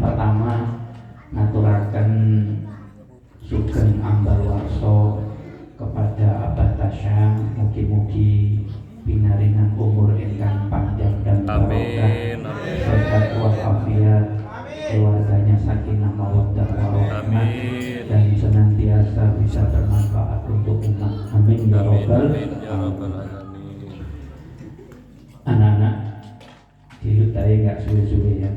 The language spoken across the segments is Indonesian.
pertama ngaturaken sugeng ambal warso kepada Abah Tasya, mugi-mugi pinaringan umur ingkang panjang dan barokah, sehat walafiat, keluarganya sakinah mawaddah warahmah, dan senantiasa bisa bermanfaat untuk umat. Amin ya rabbal alamin. Anak-anak, dilutai nggak suwe-suwe ya.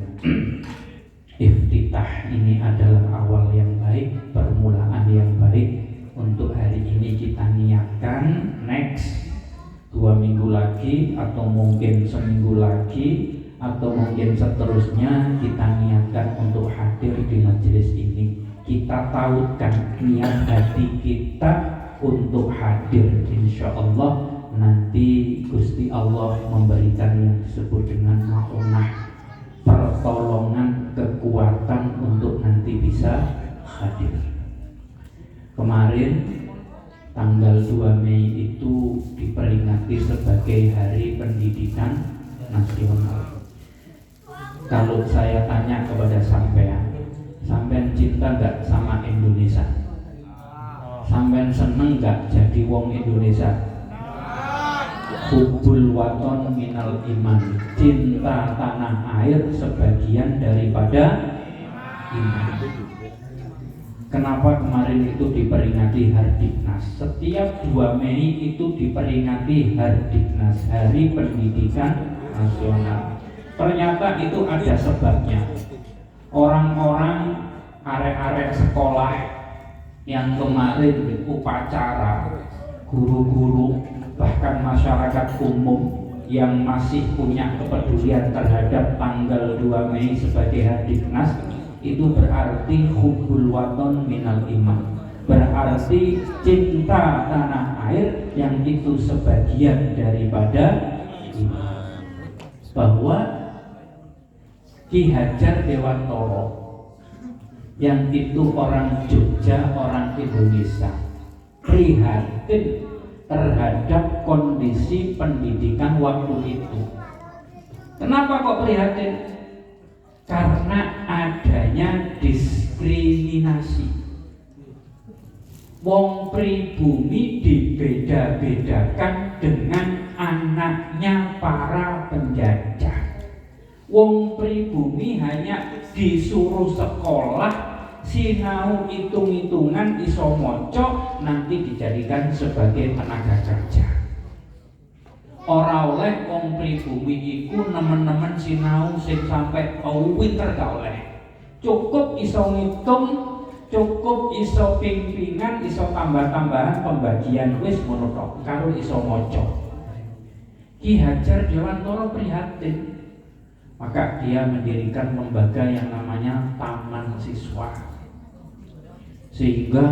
Iftitah ini adalah awal yang baik, permulaan yang baik. Untuk hari ini kita niatkan next 2 minggu lagi, atau mungkin seminggu lagi, atau mungkin seterusnya kita niatkan untuk hadir di majelis ini. Kita tautkan niat hati kita untuk hadir. Insya Allah nanti Gusti Allah memberikan yang disebut dengan ma'unah, pertolongan, kekuatan untuk nanti bisa hadir. Kemarin tanggal 2 Mei itu diperingati sebagai Hari Pendidikan Nasional. Kalau saya tanya kepada sampean cinta gak sama Indonesia? Sampean seneng gak jadi wong Indonesia? Hubbul waton minal iman, cinta tanah air sebagian daripada iman. Kenapa kemarin itu diperingati Hardiknas? Setiap 2 Mei itu diperingati Hardiknas, Hari Pendidikan Nasional. Ternyata itu ada sebabnya. Orang-orang arek-arek sekolah yang kemarin upacara, guru-guru, bahkan masyarakat umum yang masih punya kepedulian terhadap tanggal 2 Mei sebagai Hardiknas, itu berarti hubbul waton minal iman, berarti cinta tanah air yang itu sebagian daripada iman. Bahwa Ki Hajar Dewantoro yang itu orang Jogja, orang Indonesia, prihatin terhadap kondisi pendidikan waktu itu. Kenapa kok prihatin? Karena adanya diskriminasi. Wong pribumi dibeda-bedakan dengan anaknya para penjajah. Wong pribumi hanya disuruh sekolah, sinau hitung-hitungan, iso moco, nanti dijadikan sebagai tenaga kerja. Ora oleh wong pribumi iku nemen-nemen sinau sing sampai pinter gak oleh. Cukup iso ngitung, cukup iso pimpinan, iso tambah-tambahan pembagian, wis ngono tok, karo iso maca. Ki Hajar Dewantoro prihatin. Maka dia mendirikan lembaga yang namanya Taman Siswa. Sehingga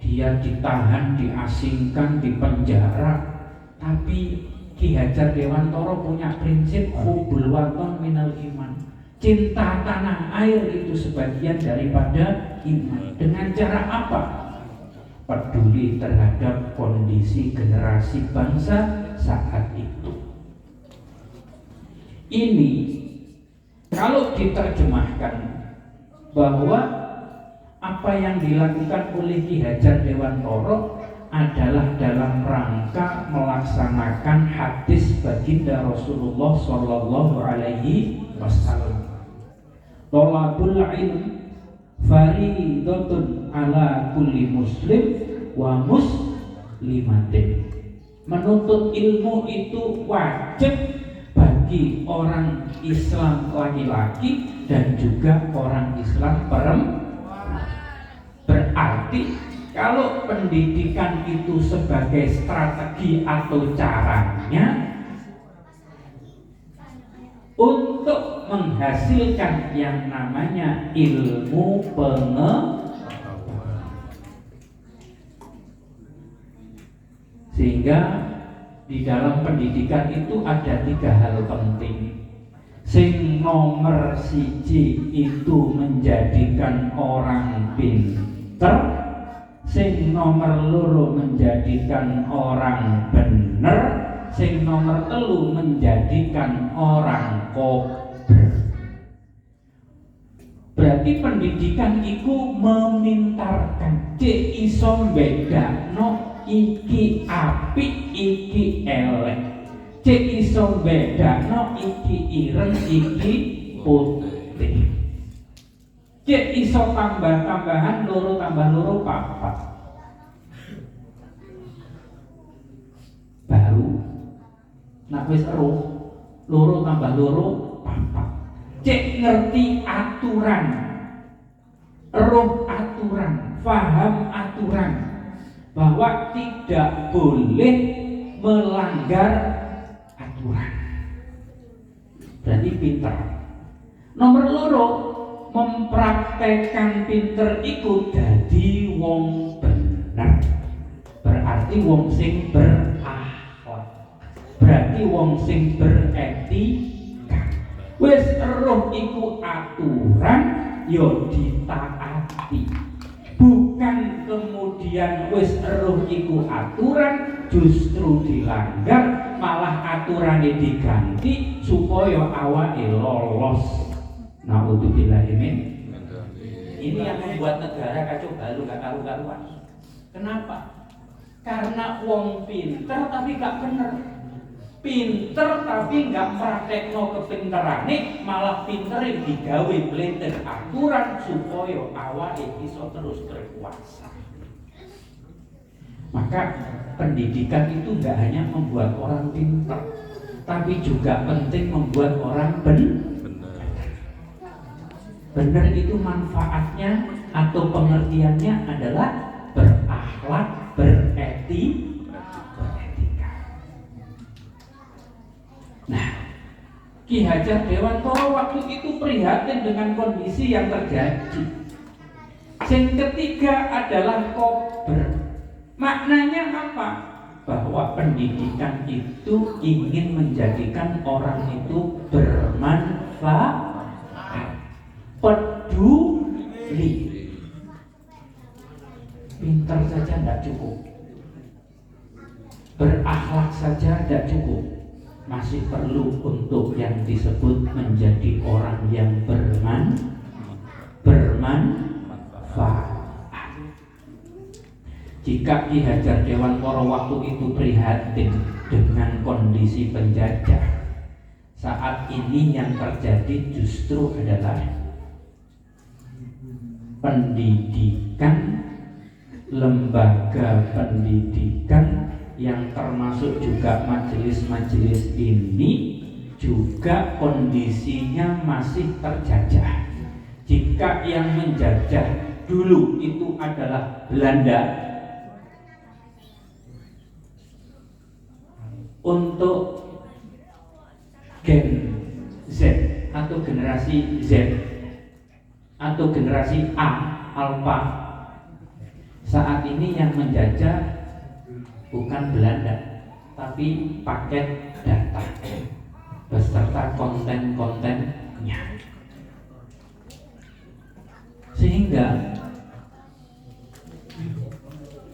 dia ditahan, diasingkan, dipenjara. Tapi Ki Hajar Dewantoro punya prinsip hubbul waton minal iman, cinta tanah air itu sebagian daripada iman. Dengan cara apa? Peduli terhadap kondisi generasi bangsa saat itu. Ini kalau diterjemahkan bahwa apa yang dilakukan oleh Ki Hajar Dewantoro adalah dalam rangka melaksanakan hadis baginda Rasulullah Shallallahu Alaihi Wasallam. Tolabul ilm faridatun ala kulli muslim wa muslimatin. Menuntut ilmu itu wajib bagi orang Islam laki-laki dan juga orang Islam perempuan. Berarti kalau pendidikan itu sebagai strategi atau caranya untuk menghasilkan yang namanya ilmu pengetahuan. Sehingga di dalam pendidikan itu ada 3 hal penting. Sing nomor 1 itu menjadikan orang pinter. Sing nomor 2 menjadikan orang bener. Sing nomor 3 menjadikan orang kober. Berarti pendidikan iku memintarkan, cek iso bedakno iki apik iki elek, cek iso bedakno iki ireng iki putih, cek iso tambah-tambahan loro tambah loro papat. Baru nak wis eruh loro tambah loro papat, cek ngerti aturan, eruh aturan, paham aturan bahwa tidak boleh melanggar aturan. Berarti pinter. Nomor loro, mempraktekkan pinter iku dadi wong bener. Berarti wong sing berakhlak. Berarti wong sing beretika. Wis eruh iku aturan yo ditaati. Bukan kemudian wis eruh iku aturan justru dilanggar, malah aturannya diganti supaya awake lolos. Naudzubillah min. Ini yang membuat negara kacau balau, gak karu-karuan. Kenapa? Karena wong pinter tapi gak bener, pinter tapi gak praktekno kepinterane, malah pinter yang digawe blender aturan supaya awake iso terus berkuasa. Maka pendidikan itu gak hanya membuat orang pinter, tapi juga penting membuat orang benar. Itu manfaatnya atau pengertiannya adalah berakhlak, beretika. Nah, Ki Hajar Dewantara waktu itu prihatin dengan kondisi yang terjadi. Yang ketiga adalah kober. Maknanya apa? Bahwa pendidikan itu ingin menjadikan orang itu bermanfaat, peduli. Pintar saja tidak cukup, berakhlak saja tidak cukup, masih perlu untuk yang disebut menjadi orang yang bermanfaat. Jika Ki Hajar Dewantara waktu itu prihatin dengan kondisi penjajah, saat ini yang terjadi justru adalah pendidikan, lembaga pendidikan yang termasuk juga majelis-majelis ini juga kondisinya masih terjajah. Jika yang menjajah dulu itu adalah Belanda, untuk Gen Z atau generasi Z atau generasi A, Alpha, saat ini yang menjajah bukan Belanda, tapi paket data beserta konten-kontennya. Sehingga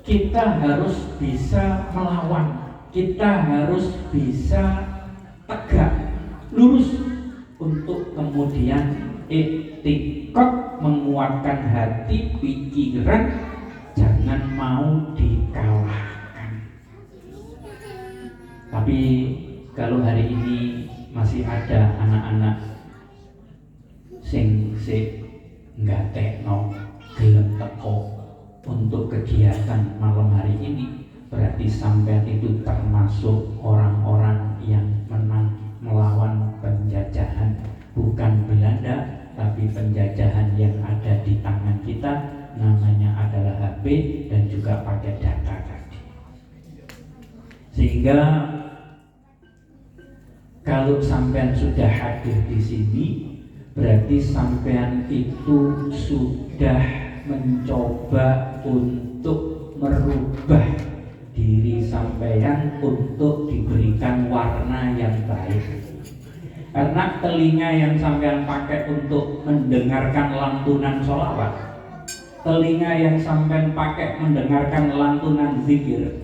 kita harus bisa melawan, kita harus bisa tegak lurus untuk kemudian etikot, menguatkan hati, pikiran, jangan mau dikalahkan. Tapi kalau hari ini masih ada anak-anak sing nggak tekno gelem teko untuk kegiatan malam hari ini, berarti sampean itu termasuk orang-orang yang menang melawan penjajahan, bukan Belanda, tapi penjajahan yang ada di tangan kita, namanya adalah HP dan juga pakai data tadi. Sehingga kalau sampean sudah hadir di sini, berarti sampean itu sudah mencoba untuk merubah diri sampean untuk diberikan warna yang baik. Karena telinga yang sampean pakai untuk mendengarkan lantunan sholawat, telinga yang sampean pakai mendengarkan lantunan zikir,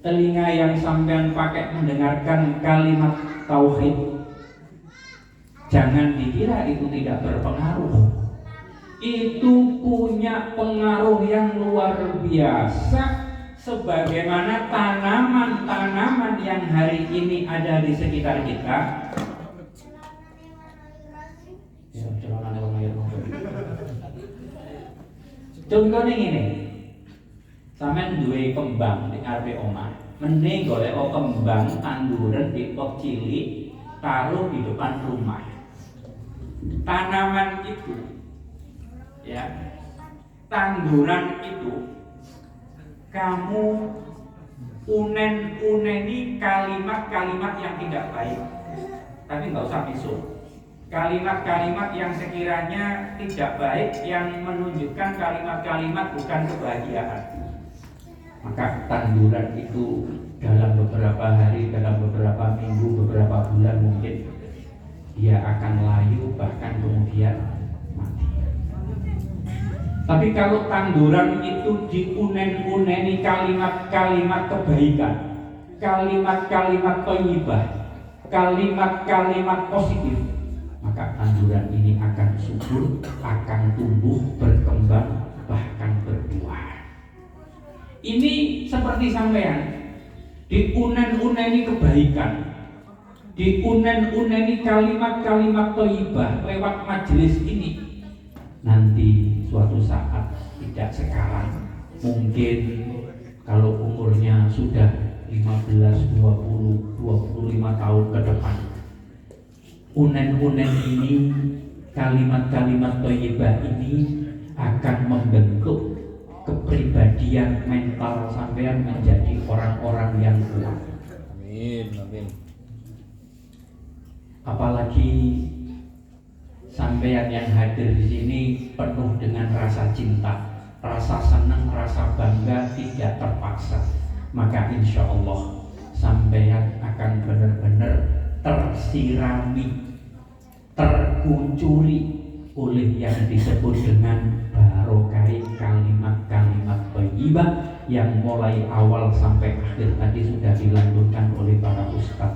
telinga yang sampean pakai mendengarkan kalimat tauhid, jangan dikira itu tidak berpengaruh. itu punya pengaruh yang luar biasa, sebagaimana tanaman-tanaman yang hari ini ada di sekitar kita. Contohnya ini, sampean duwe kembang di ngarepe omah, mending golek kembang tanduran di pot cilik taruh di depan rumah. Tanaman itu, ya, tanduran itu, kamu unen-uneni kalimat-kalimat yang tidak baik, tapi nggak usah misu. Kalimat-kalimat yang sekiranya tidak baik, yang menunjukkan kalimat-kalimat bukan kebahagiaan. Maka tanduran itu dalam beberapa hari, dalam beberapa minggu, beberapa bulan mungkin dia akan layu, bahkan kemudian mati. Tapi kalau tanduran itu diunen-uneni kalimat-kalimat kebaikan, kalimat-kalimat thayyibah, kalimat-kalimat positif, maka tanduran ini akan subur, akan tumbuh, berkembang, bahkan berbuah. Ini seperti sampean diunen-uneni kebaikan, diunen-uneni kalimat-kalimat thayyibah lewat majelis ini. Nanti suatu saat, tidak sekarang, mungkin kalau umurnya sudah 15, 20, 25 tahun ke depan, unen-unen ini, kalimat-kalimat thayyibah ini akan membentuk kepribadian mental sampean menjadi orang-orang yang kuat. Amin, amin. Apalagi sampean yang hadir di sini penuh dengan rasa cinta, rasa senang, rasa bangga, tidak terpaksa. Maka insya Allah sampean akan benar-benar tersirami, terkuncuri oleh yang disebut dengan barokah kalimat-kalimat thayyibah yang mulai awal sampai akhir tadi sudah dilanjutkan oleh para ustaz.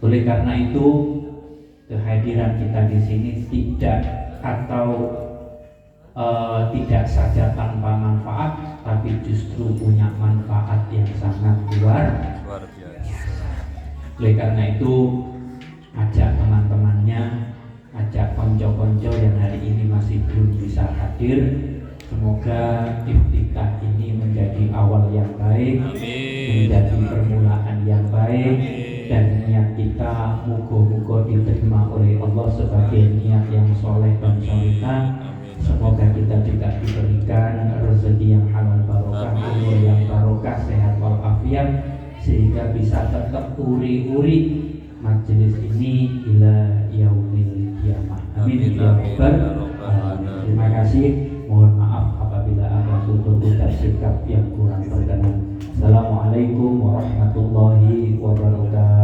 Oleh karena itu, kehadiran kita di sini tidak saja tanpa manfaat, tapi justru punya manfaat yang sangat luar biasa. Oleh karena itu, ajak teman-temannya, ajak konco-konco yang hari ini masih belum bisa hadir. Semoga iftitah ini menjadi awal yang baik, menjadi permulaan yang baik, dan niat kita muga-muga diterima oleh Allah sebagai niat yang soleh dan solihah. Semoga kita juga diberikan rezeki yang halal barokah, umur yang barokah, sehat walafiat, sehingga bisa tetap uri-uri majelis ini ila yaumil qiyamah. Amin ya rabbal alamin. Terima kasih. Mohon maaf apabila ada tutur ucap sikap yang kurang berkenan. Assalamualaikum warahmatullahi wabarakatuh.